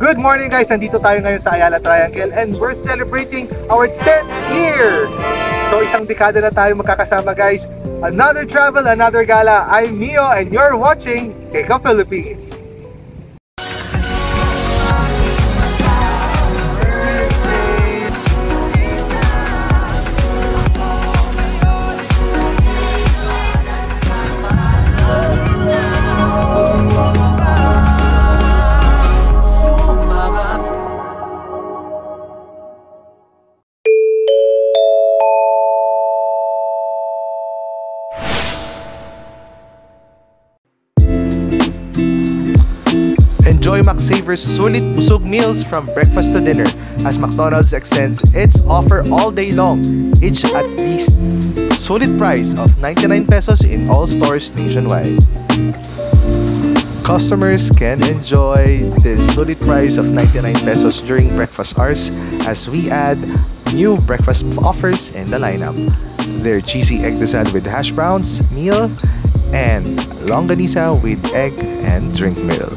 Good morning guys! Nandito tayo ngayon sa Ayala Triangle and we're celebrating our 10th year! So isang dekada na tayo magkakasama guys. Another travel, another gala. I'm Mio and you're watching Eka Philippines! Enjoy McSaver's Sulit Busog meals from breakfast to dinner as McDonald's extends its offer all day long, each at least solid price of 99 pesos in all stores nationwide. Customers can enjoy this solid price of 99 pesos during breakfast hours as we add new breakfast offers in the lineup. Their cheesy egg dessert with hash browns meal and longanisa with egg and drink meal.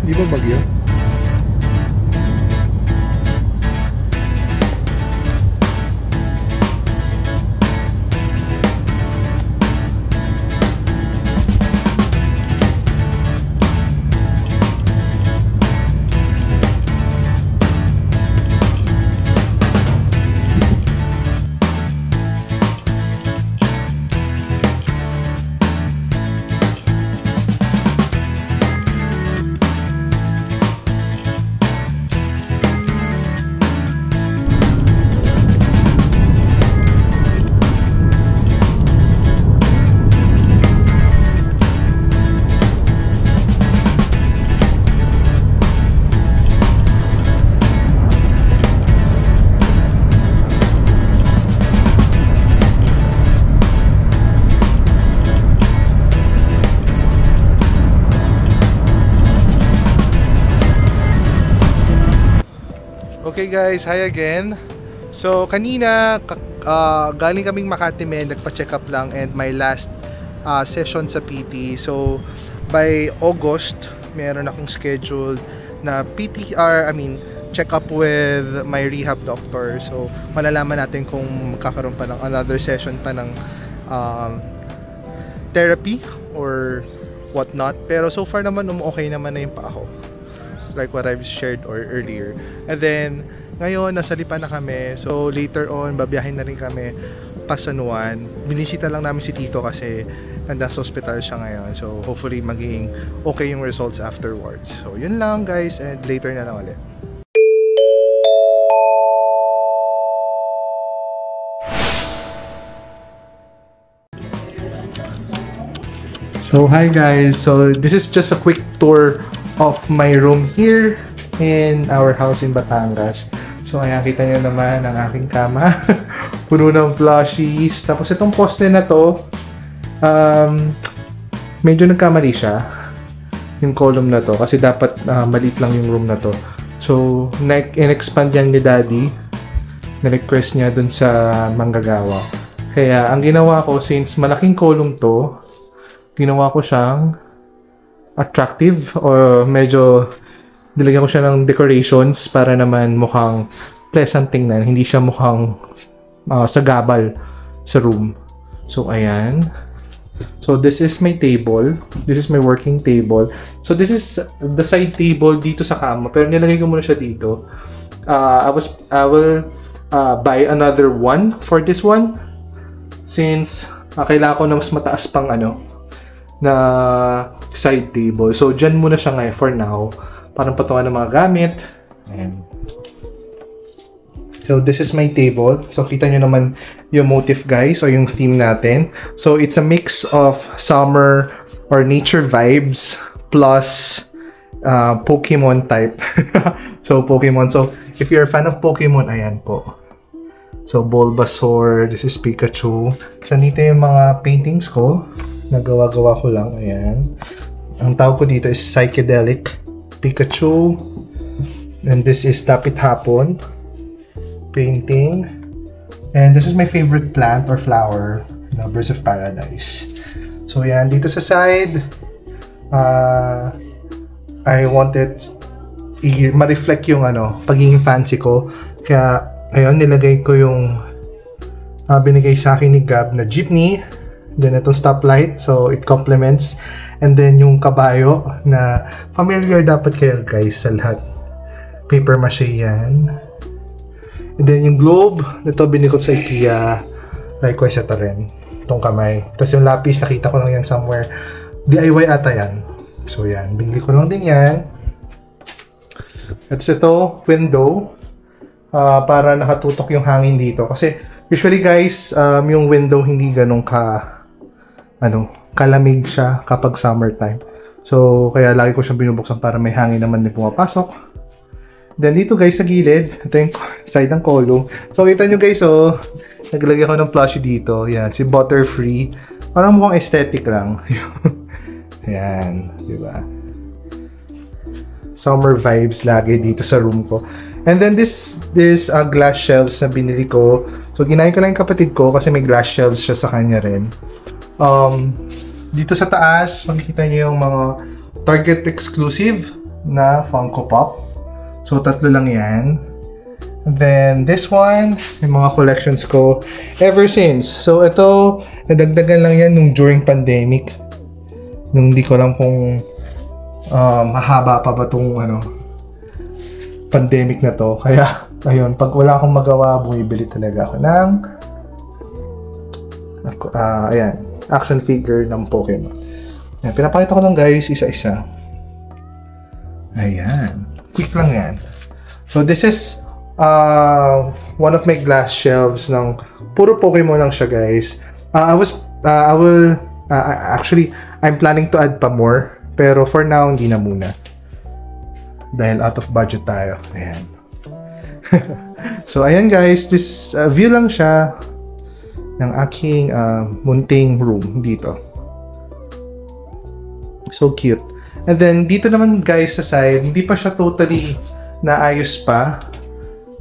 Di ba bagyo? Okay guys, hi again. So kanina galing kaming Makati Men, nagpa-check up lang and my last session sa PT. So by August, meron akong scheduled na PTR, check up with my rehab doctor. So malalaman natin kung magkakaroon pa ng another session pa ng therapy or whatnot. Pero so far naman okay naman na yung paa ko, like what I've shared earlier. And then ngayon nasa Lipa na kami, so later on babiyahin na rin kami pa San Juan. Binisita lang namin si Tito kasi nasa hospital siya ngayon, so hopefully magiging okay yung results afterwards. So yun lang guys, and later na lang ulit. So hi guys, so this is just a quick tour of my room here in our house in Batangas. So ayan, kita nyo naman ang aking kama. Puno ng plushies. Tapos itong poste na to, medyo nagkamali siya yung column na to kasi dapat maliit lang yung room na to. So in-expand yan ni Daddy, na-request niya dun sa manggagawa. Kaya ang ginawa ko, since malaking column to, ginawa ko siyang attractive or medyo nilagyan ko siya ng decorations para naman mukhang pleasant tingnan, hindi siya mukhang sagabal sa room. So ayan. So this is my table. This is my working table. So this is the side table dito sa kama, pero nilagay ko muna siya dito. I will buy another one for this one since kailangan ko na mas mataas pang na side table. So dyan muna siya ngayon for now, parang patungan ng mga gamit. Ayan. So this is my table. So kita nyo naman yung motif guys, o yung theme natin. So it's a mix of summer or nature vibes plus Pokemon type. So Pokemon. So if you're a fan of Pokemon, ayan po. So, Bulbasaur, this is Pikachu. So, dito yung mga paintings ko. Nagawa-gawa ko lang. Ayan. Ang tawag ko dito is Psychedelic Pikachu. And this is Tapit Hapon painting. And this is my favorite plant or flower, Birds of Paradise. So, yan. Dito sa side, I wanted ma-reflect yung pagiging fancy ko. Kaya, ayun, nilagay ko yung binigay sa akin ni Gab na jeepney. Then, itong stoplight. So, it complements. And then, yung kabayo na familiar dapat kayo guys sa lahat. Paper mache yan. And then, yung globe. Ito, binili ko sa IKEA. Likewise, ito rin. Itong kamay. Tapos yung lapis, nakita ko lang yan somewhere. DIY ata yan. So, yan. Binili ko lang din yan. At ito, window. Para nakatutok yung hangin dito. Kasi usually guys, yung window hindi ganun kalamig siya kapag summertime. So, kaya lagi ko siyang binubuksan para may hangin naman din pumapasok. Then dito guys sa gilid, ito yung side ng kolong. So, kita nyo guys, naglagay ako ng plushie dito. Yan, si Butterfree. Parang mukhang aesthetic lang. Yan, di ba? Summer vibes lagi dito sa room ko. And then this glass shelves na binili ko. So ginahin ko lang yung kapatid ko kasi may glass shelves siya sa kanya rin. Dito sa taas, makikita niyo yung mga Target exclusive na Funko Pop. So tatlo lang yan. And then this one, yung mga collections ko ever since. So ito, nadagdagan lang yan nung during pandemic. Nung di ko lang kung mahaba pa ba itong pandemic na to. Kaya, ayun, pag wala akong magawa, bumibili talaga ako ng ayan, action figure ng Pokemon. Ayan, pinapakita ko lang guys, isa-isa. Ayan. Quick lang yan. So, this is one of my glass shelves ng puro Pokemon lang siya guys. Actually, I'm planning to add pa more. Pero for now, hindi na muna. Dahil out of budget tayo. Ayan. So, ayan guys. This view lang siya ng aking munting room dito. So cute. And then, dito naman guys sa side, hindi pa siya totally naayos pa.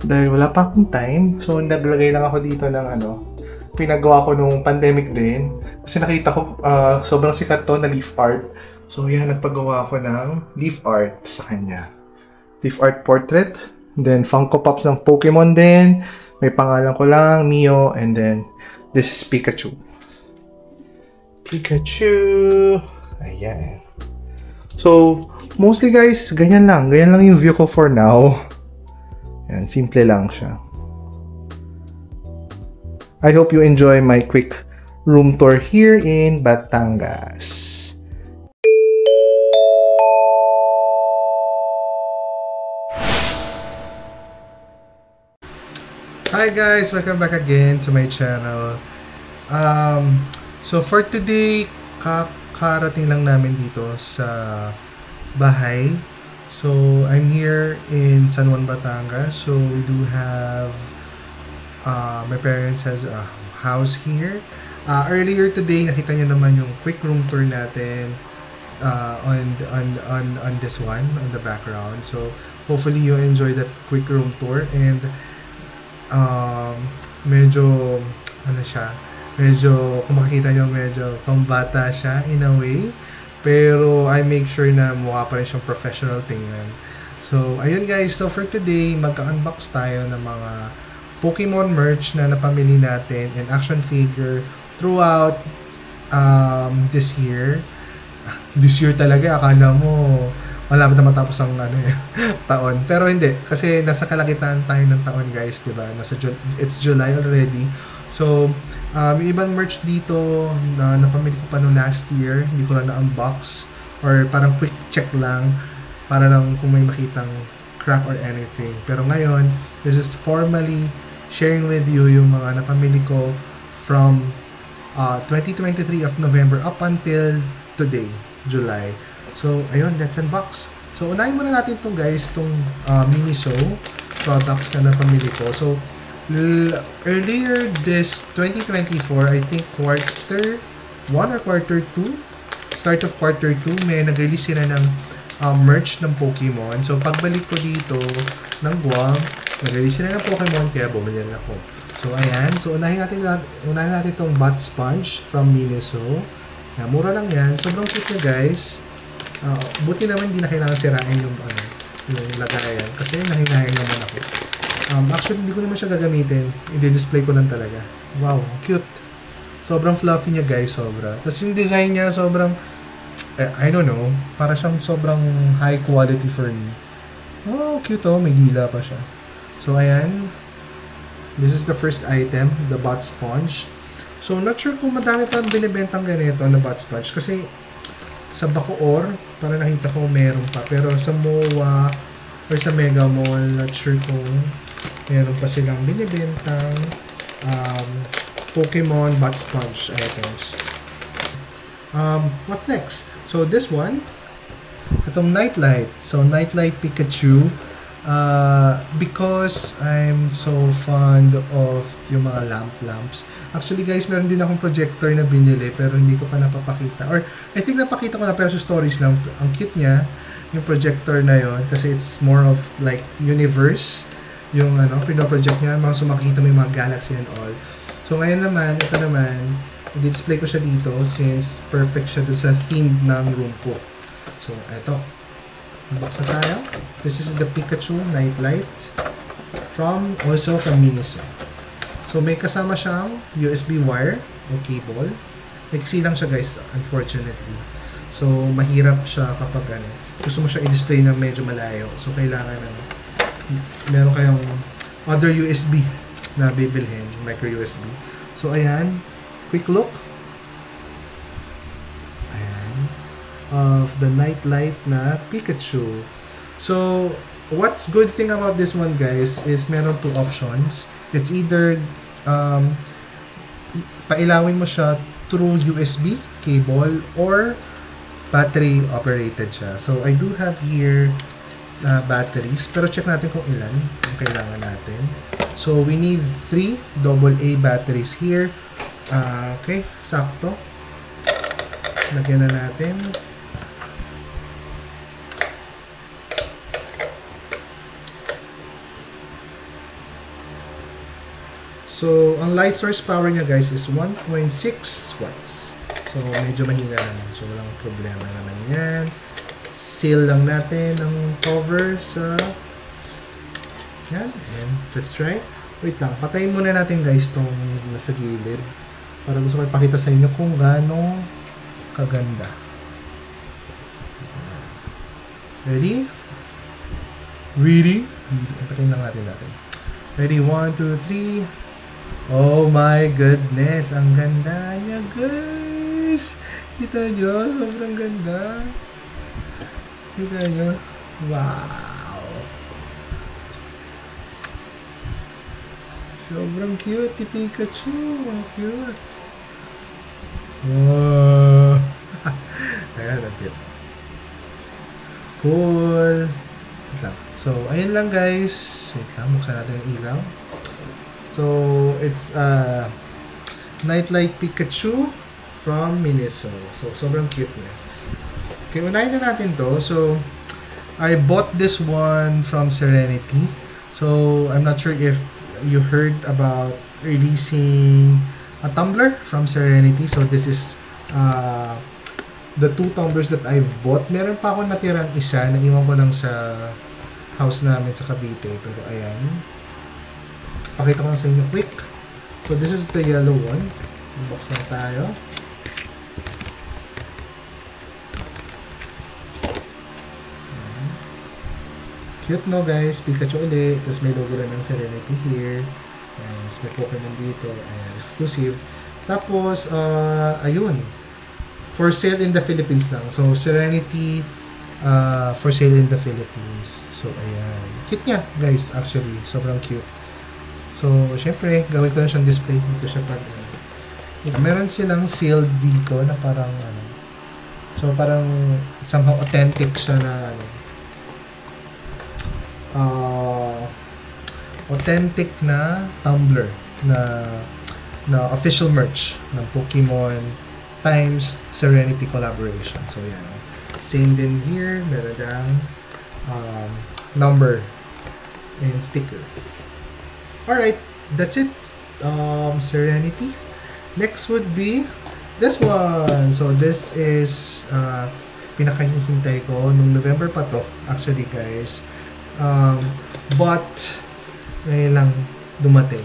Dahil wala pa akong time. So, naglagay lang ako dito ng pinagawa ko nung pandemic din. Kasi nakita ko, sobrang sikat to na leaf art. So, yan, nagpagawa ako ng leaf art sa kanya. Leaf art portrait. Then, Funko Pops ng Pokemon din. May pangalan ko lang, Mio. And then, this is Pikachu. Pikachu! Ayan. So, mostly guys, ganyan lang. Ganyan lang yung view ko for now. Ayan, simple lang siya. I hope you enjoy my quick room tour here in Batangas. Hi guys! Welcome back again to my channel. So for today, karating lang namin dito sa bahay. So I'm here in San Juan, Batangas. So we do have my parents has a house here. Earlier today, nakita nyo naman yung quick room tour natin on this one, on the background. So hopefully you enjoy that quick room tour. And medyo kung makikita nyo, medyo pambata siya in a way, pero I make sure na mukha pa rin siyang professional tingnan. So ayun guys, so for today magka-unbox tayo ng mga Pokemon merch na napamili natin and action figure throughout this year talaga. Akala mo malapit na matapos ang taon. Pero hindi. Kasi nasa kalagitnaan tayo ng taon guys. Diba? It's July already. So, yung ibang merch dito na napamili ko pa noong last year. Hindi ko lang na-unbox. Or parang quick check lang. Para lang kung may makitang crack or anything. Pero ngayon, this is formally sharing with you yung mga napamili ko from 2023 of November up until today, July. So, ayun, let's unbox. So, unahin muna natin itong guys, itong Miniso products na napamili ko. So, Earlier this 2024, I think quarter 1 or quarter 2, start of quarter 2, may nag-release sila ng merch ng Pokemon. So, pagbalik ko dito ng Guam, nag-release sila ng Pokemon, kaya bumili na ako. So, ayan. So, unahin natin itong Butt Sponge from Miniso. Mura lang yan. Sobrang cute niya, guys. Buti naman hindi na kailangan sirain yung lagayan. Kasi nahinayan naman ako. Actually, hindi ko naman siya gagamitin. I-display ko lang talaga. Wow, cute. Sobrang fluffy niya, guys. Sobra. Tapos yung design niya, sobrang, I don't know, para siyang sobrang high quality for me. Oh, cute oh. May dila pa siya. So, ayan. This is the first item, the Butt Sponge. So, not sure kung madami pa binibentang ganito na Butt Sponge. Kasi, sa Bacoor, para nakita ko meron pa. Pero sa MOA or sa Mega Mall, not sure kung meron pa silang binibentang Pokemon Butt Sponge items. What's next? So, this one, itong Nightlight. So, Nightlight Pikachu. Because I'm so fond of yung mga lamps. Actually, guys, meron din akong projector na binili pero hindi ko pa napapakita. Or, I think napakita ko na pero sa stories lang. Ang cute niya, yung projector na yon kasi it's more of like universe. Yung pinoproject niya, mga sumakita mo yung mga galaxy and all. So, ngayon naman, ito naman, i-display ko siya dito since perfect siya doon sa theme ng room ko. So, ito. Unbox na tayo. This is the Pikachu Nightlight also from Miniso. So, may kasama siyang USB wire o cable. Maiksi lang siya, guys, unfortunately. So, mahirap siya kapag gusto mo siya i-display ng medyo malayo. So, kailangan meron kayong other USB na bibilhin, micro USB. So, ayan. Quick look. Of the Nightlight na Pikachu. So, what's good thing about this one, guys, is meron two options. It's either pailawin mo siya through USB cable or battery operated siya. So, I do have here batteries, pero check natin kung ilan ang kailangan natin. So, we need 3 AA batteries here. Okay, sakto. Lagyan na natin. So, ang light source power niya, guys, is 1.6 watts. So, medyo mahina naman. So, walang problema naman yan. Seal lang natin ang cover sa yan. And let's try. Wait lang. Patayin muna natin, guys, itong nasa gilid. Para gusto ko ipakita sa inyo kung gaano kaganda. Ready? Ready? Patayin lang natin. Ready? 1, 2, 3. Oh my goodness, ang ganda niya, guys. Kita nyo, sobrang ganda. Kita nyo, wow. Sobrang cute ni Pikachu. Ang cute. Wow. Ayan, ang cute. Cool. Wait lang. So, ayun lang, guys. Wait lang, buksan natin yung ilaw. So, it's Nightlight Pikachu from Miniso. So, sobrang cute niya. Okay, unahin na natin to. So, I bought this one from Serenity. So, I'm not sure if you heard about releasing a tumbler from Serenity. So, this is the 2 tumblers that I've bought. Meron pa ako natirang isa. Naiwan ko lang sa house namin sa Cavite. Pero, ayan. Pakita ko lang sa inyo quick. So, this is the yellow one. Unbox lang tayo. Cute, no, guys? Pikachu ulit. Tapos may logo rin ng Serenity here. Tapos may Pokemon dito. Exclusive. Tapos, ayun. For sale in the Philippines lang. So, Serenity for sale in the Philippines. So, ayan. Cute niya, guys, actually. Sobrang cute. So, syempre, gawin ko na siyang display dito siya pag meron silang sealed dito na parang so parang somehow authentic siya na authentic na tumbler na official merch ng Pokemon times Serenity collaboration. So yan. Same din here, meron ang number and sticker. Alright, that's it. Serenity. Next would be this one. So this is pinakahihintay ko nung November pa to actually, guys. But ngayon lang dumating.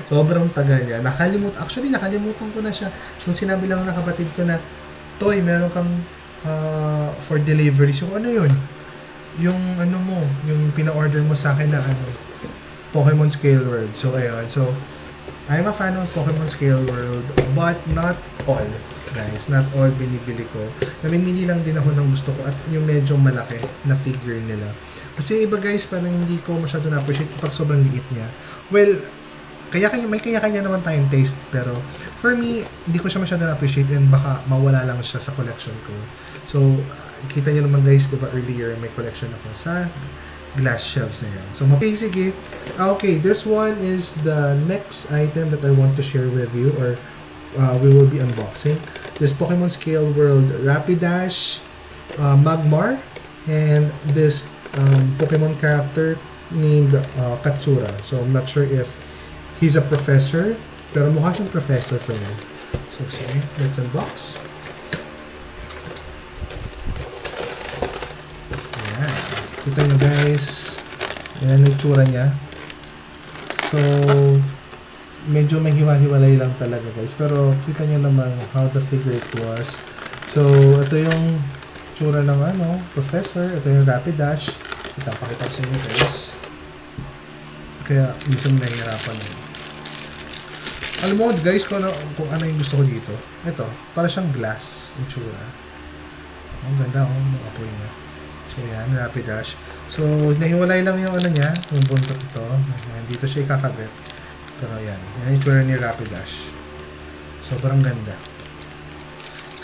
Sobrang tagal niya. Nakalimutan ko na siya. Nung sinabi lang ng kapatid ko na, Toy, meron kang for delivery. So ano yun? Yung ano mo, yung pina-order mo sa akin na Pokemon Scale World. So ayun. So I'm a fan of Pokemon Scale World, but not all, guys. Not all binibili ko. Namimili lang din ako ng gusto ko at yung medyo malaki na figure nila. Kasi iba, guys, parang hindi ko masyado na-appreciate kapag sobrang liit niya. Well, may kanya-kanya naman tayong taste, pero for me, hindi ko siya masyado na-appreciate and baka mawala lang siya sa collection ko. So, kita niyo naman, guys, diba earlier may collection ako sa glass shelves na yan. So, basically, okay, this one is the next item that I want to share with you, or we will be unboxing. This Pokemon Scale World Rapidash, Magmar, and this Pokemon character named Katsura. So I'm not sure if he's a professor, pero mukha siyang professor for me. So sige, let's unbox. Ayan. Kita nyo, guys. Ayan yung tsura niya. So medyo may hiwa-hiwalay lang talaga, guys. Pero kita nyo naman how the figure it was. So ito yung tsura ng professor. Ito yung Rapidash. Ipapakita ko sa inyo, guys. Kaya minsan nahihirapan yun. Alam mo, guys, kung ano yung gusto ko dito. Ito, para siyang glass yung tsura. Ang ganda ng apoy niya. So yan, Rapidash. So nahiwalay lang yung niya, yung buntot ito. Ayan, dito siya ikakabit. Pero yan yung tsura ni Rapidash. Sobrang ganda.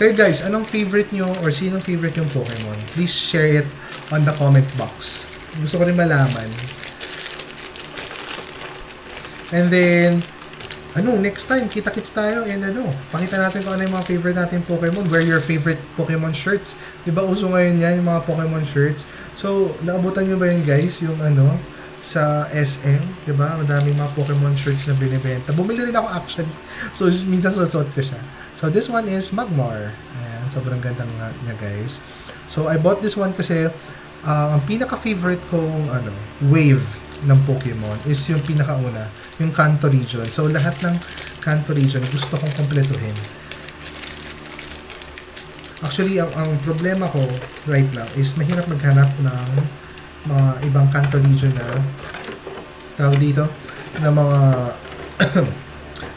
Kayo, guys, anong favorite nyo or sinong favorite yung Pokemon? Please share it on the comment box. Gusto ko rin malaman. And then, next time, kita-kits tayo and pakita natin kung ano yung mga favorite natin Pokemon. Wear your favorite Pokemon shirts. Diba uso ngayon yan, yung mga Pokemon shirts. So, naabutan nyo ba yun, guys? Yung sa SM, diba? Madaming mga Pokemon shirts na binibenta. Bumili rin ako actually. So, minsan suot ko siya. So, this one is Magmar. Ayan, sobrang ganda niya, guys. So, I bought this one kasi ang pinaka-favorite kong wave ng Pokemon is yung pinakauna, yung Kanto region. So, lahat ng Kanto region gusto kong kompletuhin. Actually, ang problema ko right now is mahirap maghanap ng mga ibang Kanto region na tawag dito, na mga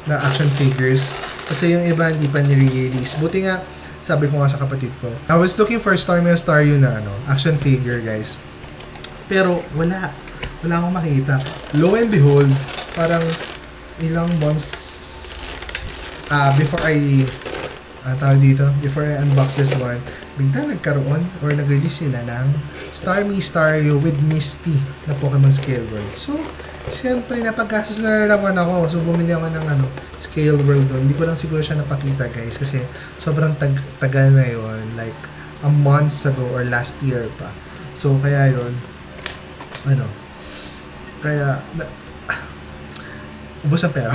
na action figures. Kasi yung iba hindi pa nire-release. Buti nga, sabi ko nga sa kapatid ko, I was looking for Starmie and Staryu na action figure, guys. Pero wala akong makita. Lo and behold, parang ilang months before I unbox this one, bigla nagkaroon or nag-release sila ng Starmie Staryu with Misty na Pokemon Scale World. So, siyempre, napaggastos na naman ako. So, bumili ako ng Scale World doon. Hindi ko lang siguro siya napakita, guys, kasi sobrang tagal na yun. Like, a month ago or last year pa. So, kaya yun, ubos ang pera.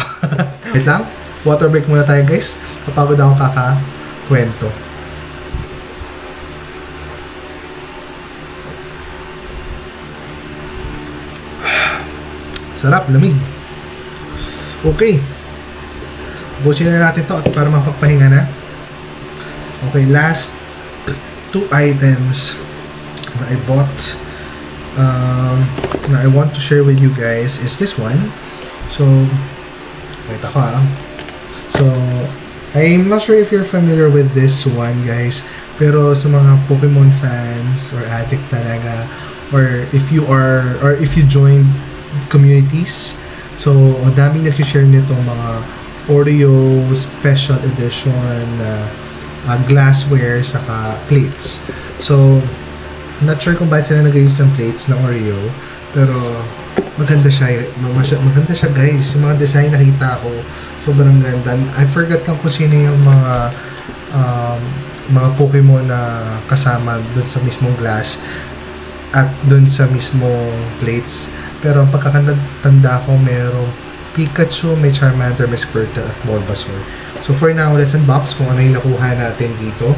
Wait lang, water break muna tayo, guys. Kapagod akong kakakwento. Sarap, lamig. Okay. Busin na natin to para mapagpahinga na. Okay, last two items na I bought na I want to share with you guys is this one. So, wait ako So, I'm not sure if you're familiar with this one, guys. Pero sa mga Pokemon fans or addict talaga, or if you join communities, so ang daming nag-share nitong mga Oreo special edition glassware saka plates. So, not sure kung bakit sila nag-release ng plates na Oreo, Pero maganda siya, maganda siya guys. Yung mga design nakita ko, sobrang ganda. I forgot lang kung sino yung mga Pokemon na kasama dun sa mismong glass at dun sa mismong plates. Pero ang pagkakatanda ko, merong Pikachu, may Charmander, may Squirtle at Bulbasaur. So for now, let's unbox kung ano yung nakuha natin dito,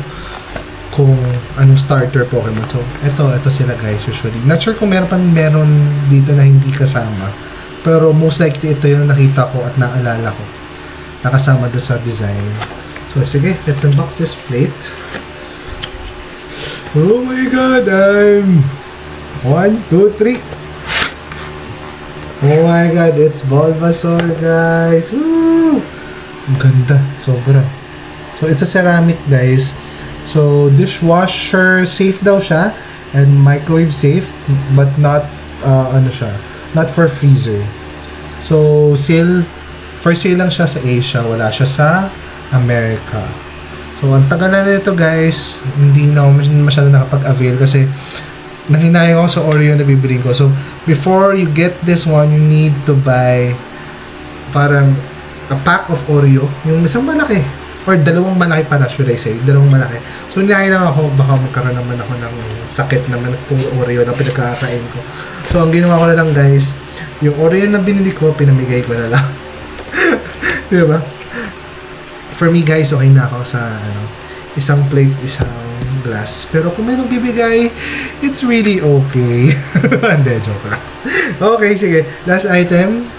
kung anong starter Pokemon. So ito sila guys usually. Not sure kung meron dito na hindi kasama, pero most likely ito yung nakita ko at naalala ko nakasama doon sa design. So sige, let's unbox this plate. Oh my god, 1, 2, 3. Oh my god, it's Bulbasaur guys. Woo! Ang ganda, sobra. So it's a ceramic guys. So dishwasher safe daw siya and microwave safe, but not not for freezer. So for sale lang siya sa Asia, wala siya sa America. So ang tagal na nito guys, hindi na ako masyado nakapag-avail kasi nanghinayang ako sa Oreo na bibiling ko. So before you get this one, you need to buy parang a pack of Oreo, yung isang malaki or dalawang malaki pala, should I say, dalawang malaki. So hinayang ako, baka magkaroon naman ako ng sakit naman kung Oreo na pinagkakain ko. So ang ginawa ko na lang guys, yung Oreo na binili ko, pinamigay ko na lang. Di ba? For me guys, okay na ako sa isang plate, isang glass. Pero kung may magbibigay, it's really okay. Hindi, joke lang. Okay, sige. Last item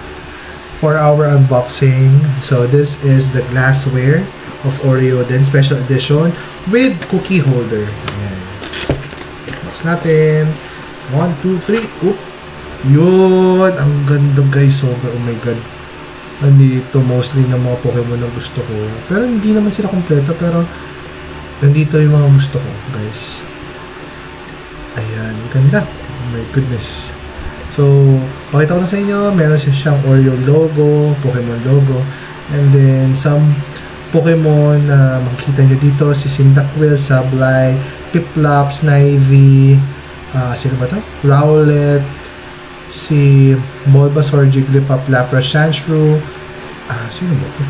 for our unboxing. So this is the glassware of Oreo, then special edition with cookie holder. Ayan. Box natin. 1, 2, 3. Oop. Yun. Ang ganda guys. Sobra. Oh my god. Nandito mostly ng mga Pokemon na gusto ko. Pero hindi naman sila kompleto. Pero nandito yung mga gusto ko guys. Ayan. Ganda. Oh my goodness. So, pakita ko na sa inyo. Meron siyang Oreo logo, Pokemon logo, and then some Pokemon na makikita nyo dito, si Cyndaquil, Sableye, Piplup, Snivy, sino ba to? Rowlet, si Bulbasaur, Jigglypuff, Lapras, Sandshrew, sino ba to?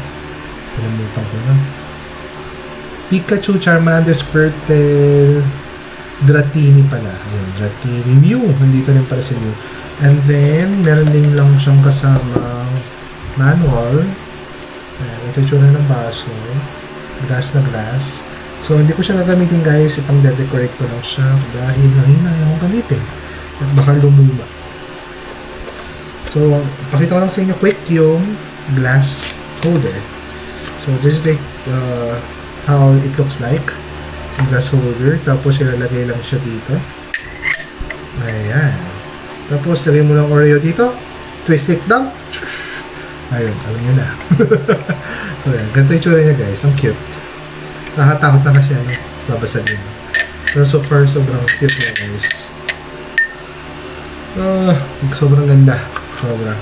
Pinamutan ko na. Pikachu, Charmander, Squirtle, Dratini pala. Ayan, Dratini. Mew, nandito rin pala si Mew. And then, meron din lang siyang kasama manual. Ayan, ito yung tsura ng baso. Glass na glass. So, hindi ko siya gagamitin guys. Ipang de-decorate ko lang siya dahil nanginaya akong gamitin. At baka lumuma. So, pakita ko lang sa inyo quick yung glass holder. So, this is like how it looks like. Yung glass holder. Tapos, ilalagay lang siya dito. Ayan. Tapos, lagay mo lang Oreo dito. Twist it down. Ayun, alam nyo na. So, yan. Ganito yung tsura niya, guys. Ang cute. Nakatakot na kasi, babasagin. Pero so far, sobrang cute niya, guys. Sobrang ganda. Sobrang.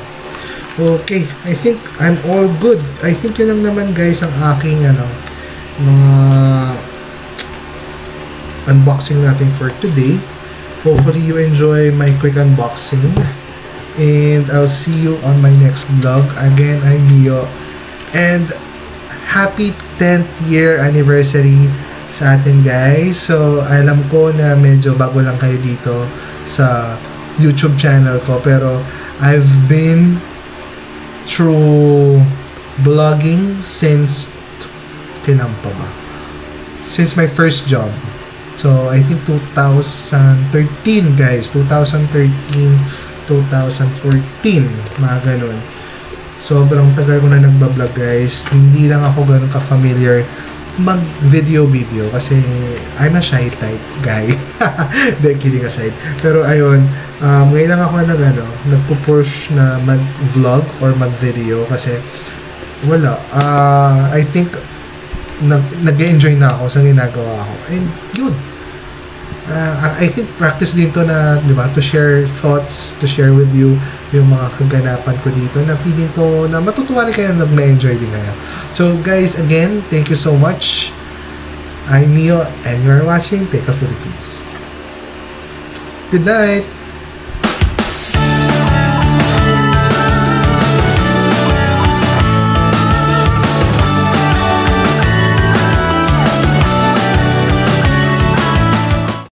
Okay. I think I'm all good. I think yun lang naman, guys, ang aking, mga unboxing natin for today. Hopefully you enjoy my quick unboxing, and I'll see you on my next vlog. Again, I'm Mio, and happy 10th year anniversary sa atin guys. So alam ko na medyo bago lang kayo dito sa YouTube channel ko, pero I've been through vlogging since since my first job. So, I think 2013, guys. 2013, 2014. Mga ganun. Sobrang tagal ko na nagbablog, guys. Hindi lang ako ganun ka-familiar mag-video kasi I'm a shy type guy. Hindi, kidding aside. Pero, ayun. Ngayon lang ako nagpo-push na mag-vlog or mag-video kasi wala. I think nag-enjoy na ako sa ginagawa ko. And yun. I think practice din to na, di ba, to share thoughts, to share with you yung mga kaganapan ko dito na feeling ko na matutuwa rin kayo na ma-enjoy din kayo. So guys, again, thank you so much. I'm Mio and you're watching Teka Philippines. Good night!